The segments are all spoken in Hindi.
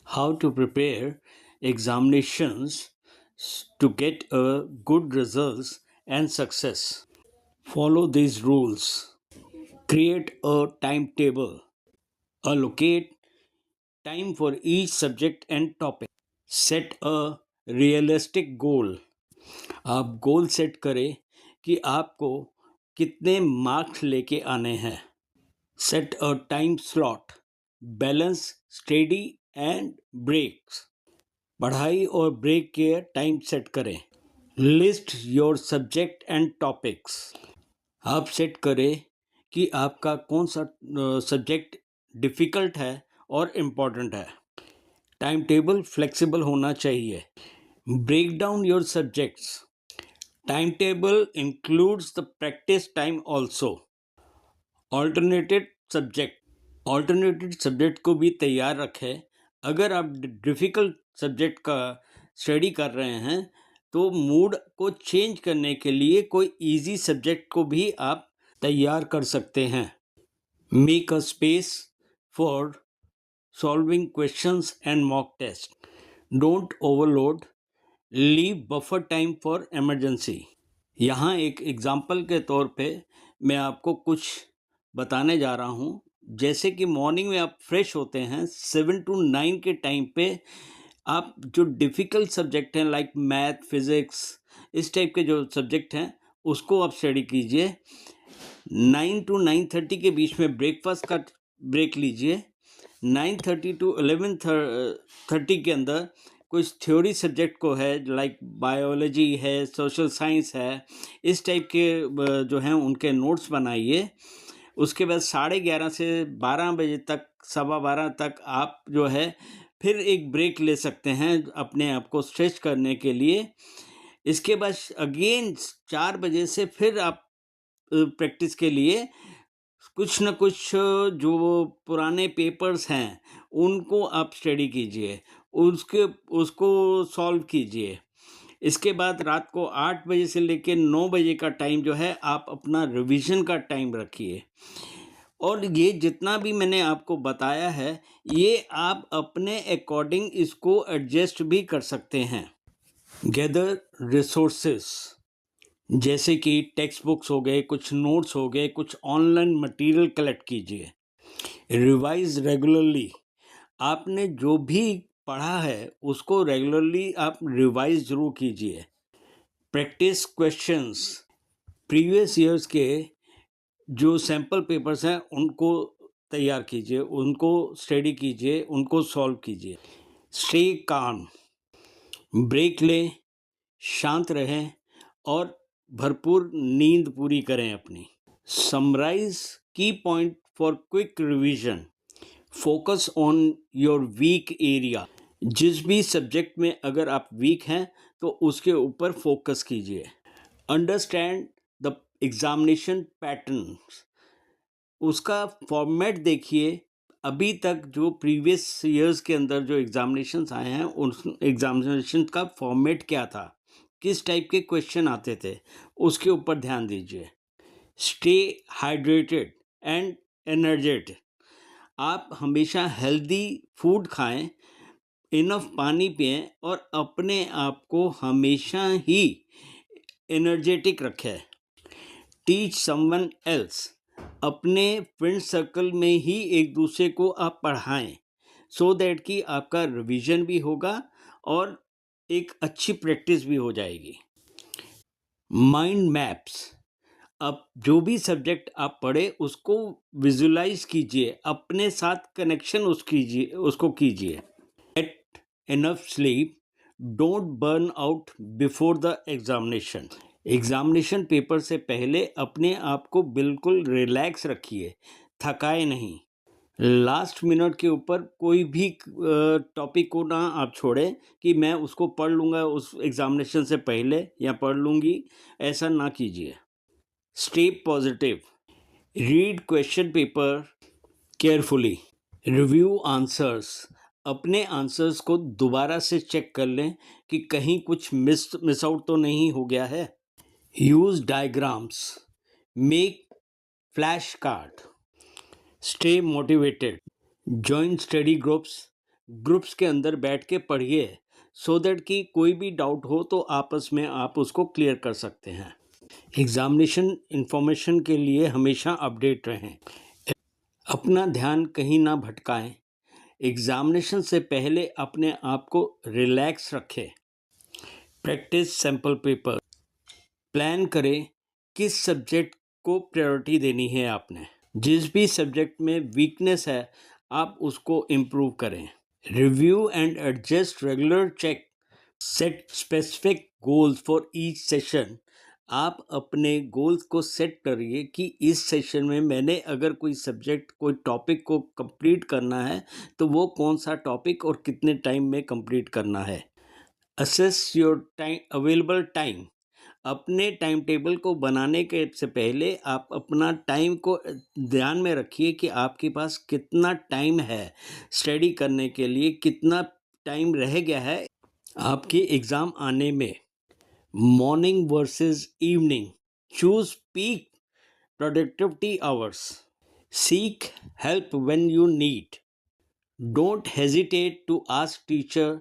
How to prepare examinations to get a good results and success. Follow these rules. Create a timetable. Allocate time for each subject and topic. Set a realistic goal. आप गोल सेट करें कि आपको कितने मार्क्स लेके आने हैं. Set a time slot. Balance study and breaks. पढ़ाई और ब्रेक के टाइम सेट करें. List your subject and topics. आप सेट करें कि आपका कौन सा सब्जेक्ट डिफ़िकल्ट है और इम्पॉर्टेंट है. टाइम टेबल फ्लेक्सिबल होना चाहिए. Break down your subjects. Time table includes the practice time also. Alternated subject को भी तैयार रखें. अगर आप डिफ़िकल्ट सब्जेक्ट का स्टडी कर रहे हैं तो मूड को चेंज करने के लिए कोई इजी सब्जेक्ट को भी आप तैयार कर सकते हैं. Make a space for solving questions and mock test. Don't overload. Leave buffer time for emergency. यहाँ एक एग्जाम्पल के तौर पे मैं आपको कुछ बताने जा रहा हूँ. जैसे कि मॉर्निंग में आप फ्रेश होते हैं 7 to 9 के टाइम पे आप जो डिफ़िकल्ट सब्जेक्ट हैं लाइक मैथ, फिज़िक्स, इस टाइप के जो सब्जेक्ट हैं उसको आप स्टडी कीजिए. 9 to 9:30 के बीच में ब्रेकफास्ट का ब्रेक लीजिए. 9:30 to 11:30 के अंदर कुछ थ्योरी सब्जेक्ट को है लाइक बायोलॉजी है, सोशल साइंस है, इस टाइप के जो हैं उनके नोट्स बनाइए. उसके बाद 11:30 से 12 बजे तक, 12:15 तक आप जो है फिर एक ब्रेक ले सकते हैं अपने आप को स्ट्रेच करने के लिए. इसके बाद अगेन 4 बजे से फिर आप प्रैक्टिस के लिए कुछ न कुछ जो पुराने पेपर्स हैं उनको आप स्टडी कीजिए, उसको सॉल्व कीजिए. इसके बाद रात को 8 बजे से लेकर 9 बजे का टाइम जो है आप अपना रिवीजन का टाइम रखिए. और ये जितना भी मैंने आपको बताया है ये आप अपने अकॉर्डिंग इसको एडजस्ट भी कर सकते हैं. गैदर रिसोर्सेस जैसे कि टेक्स्ट बुक्स हो गए, कुछ नोट्स हो गए, कुछ ऑनलाइन मटेरियल कलेक्ट कीजिए. Revise regularly. आपने जो भी पढ़ा है उसको रेगुलरली आप रिवाइज ज़रूर कीजिए. Practice questions. प्रीवियस ईयर्स के जो सैम्पल पेपर्स हैं उनको तैयार कीजिए, उनको स्टडी कीजिए, उनको सॉल्व कीजिए. Stay calm. ब्रेक लें, शांत रहें और भरपूर नींद पूरी करें अपनी. Summarise key point for quick revision. Focus on your weak area. जिस भी सब्जेक्ट में अगर आप वीक हैं तो उसके ऊपर फोकस कीजिए. Understand the examination pattern. उसका फॉर्मेट देखिए. अभी तक जो प्रीवियस ईयर्स के अंदर जो एग्जामिनेशंस आए हैं उस एग्जामिनेशन का फॉर्मेट क्या था, किस टाइप के क्वेश्चन आते थे, उसके ऊपर ध्यान दीजिए. Stay hydrated and energetic. आप हमेशा हेल्दी फूड खाएं, इनफ पानी पिएं और अपने आप को हमेशा ही एनर्जेटिक रखें. Teach someone else. अपने फ्रेंड सर्कल में ही एक दूसरे को आप पढ़ाएं सो दैट कि आपका रिवीजन भी होगा और एक अच्छी प्रैक्टिस भी हो जाएगी. Mind maps. अब जो भी सब्जेक्ट आप पढ़े उसको विजुलाइज कीजिए, अपने साथ कनेक्शन उसको कीजिए. Get enough sleep. Don't burn out before the examination. Examination paper से पहले अपने आप को बिल्कुल रिलैक्स रखिए, थकाए नहीं. लास्ट मिनट के ऊपर कोई भी टॉपिक को ना आप छोड़ें कि मैं उसको पढ़ लूँगा उस एग्जामिनेशन से पहले या पढ़ लूँगी, ऐसा ना कीजिए. Stay positive. Read question paper carefully. Review answers. अपने आंसर्स को दोबारा से चेक कर लें कि कहीं कुछ मिस आउट तो नहीं हो गया है. Use diagrams. Make flash card. Stay motivated. Join study groups. Groups के अंदर बैठ के पढ़िए, सो दैट कि कोई भी डाउट हो तो आपस में आप उसको क्लियर कर सकते हैं। एग्जामिनेशन इंफॉर्मेशन के लिए हमेशा अपडेट रहें, अपना ध्यान कहीं ना भटकाएं। एग्जामिनेशन से पहले अपने आप को रिलैक्स रखें। प्रैक्टिस सैम्पल पेपर, प्लान करें किस सब्जेक्ट को प्रायोरिटी देनी है आपने। जिस भी सब्जेक्ट में वीकनेस है आप उसको इम्प्रूव करें। Review and adjust regular check, set specific goals for each session. आप अपने गोल्स को सेट करिए कि इस सेशन में मैंने अगर कोई सब्जेक्ट कोई टॉपिक को कंप्लीट करना है तो वो कौन सा टॉपिक और कितने टाइम में कंप्लीट करना है। Assess your time available time, अपने टाइम टेबल को बनाने के से पहले आप अपना टाइम को ध्यान में रखिए कि आपके पास कितना टाइम है स्टडी करने के लिए, कितना टाइम रह गया है आपके एग्ज़ाम आने में। Morning versus evening, choose peak productivity hours, seek help when you need, don't hesitate to ask teacher.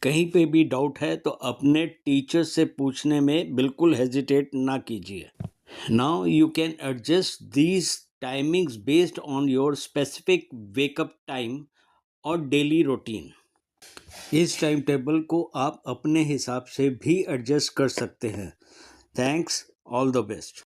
कहीं पे भी डाउट है तो अपने टीचर से पूछने में बिल्कुल हेजिटेट ना कीजिए। Now you can adjust these timings based on your specific wake up time और डेली रूटीन। इस टाइम टेबल को आप अपने हिसाब से भी एडजस्ट कर सकते हैं। Thanks, all the best.